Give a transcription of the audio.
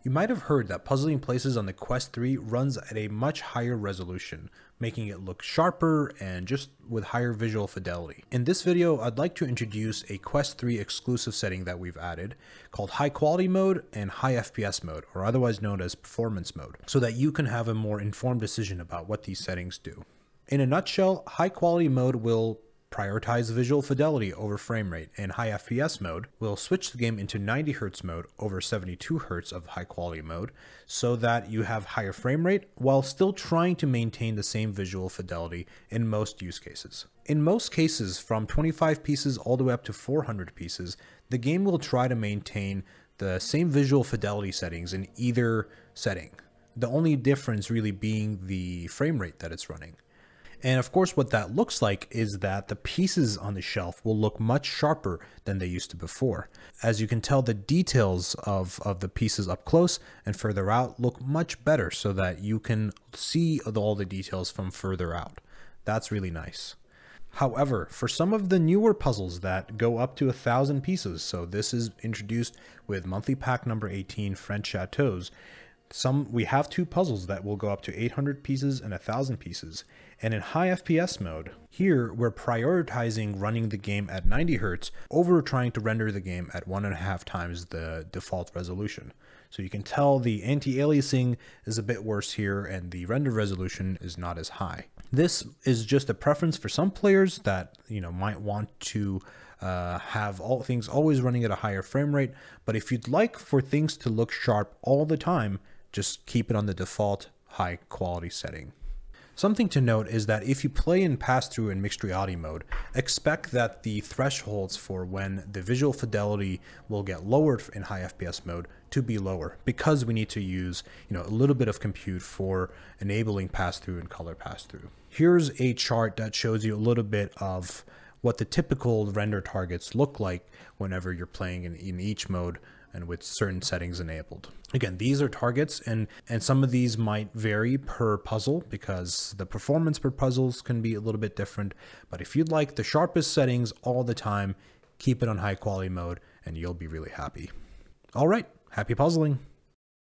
You might have heard that Puzzling Places on the Quest 3 runs at a much higher resolution, making it look sharper and just with higher visual fidelity. In this video, I'd like to introduce a Quest 3 exclusive setting that we've added called High Quality Mode and High FPS Mode, or otherwise known as Performance Mode, so that you can have a more informed decision about what these settings do. In a nutshell, High Quality Mode will prioritize visual fidelity over frame rate, and High FPS mode will switch the game into 90Hz mode over 72Hz of high quality mode so that you have higher frame rate while still trying to maintain the same visual fidelity in most use cases. In most cases, from 25 pieces all the way up to 400 pieces, the game will try to maintain the same visual fidelity settings in either setting, the only difference really being the frame rate that it's running. And of course, what that looks like is that the pieces on the shelf will look much sharper than they used to before. As you can tell, the details of the pieces up close and further out look much better so that you can see all the details from further out. That's really nice. However, for some of the newer puzzles that go up to 1,000 pieces, so this is introduced with monthly pack number 18, French Chateaux, we have two puzzles that will go up to 800 pieces and 1,000 pieces. And in high FPS mode, here we're prioritizing running the game at 90Hz over trying to render the game at 1.5 times the default resolution. So you can tell the anti-aliasing is a bit worse here and the render resolution is not as high. This is just a preference for some players that might want to have all things always running at a higher frame rate. But if you'd like for things to look sharp all the time, just keep it on the default high quality setting. Something to note is that if you play in pass-through and mixed reality mode, expect that the thresholds for when the visual fidelity will get lowered in high FPS mode to be lower, because we need to use a little bit of compute for enabling pass-through and color pass-through. Here's a chart that shows you a little bit of what the typical render targets look like whenever you're playing in each mode and with certain settings enabled. Again, these are targets, and some of these might vary per puzzle because the performance per puzzles can be a little bit different. But if you'd like the sharpest settings all the time, keep it on high quality mode and you'll be really happy. All right, happy puzzling.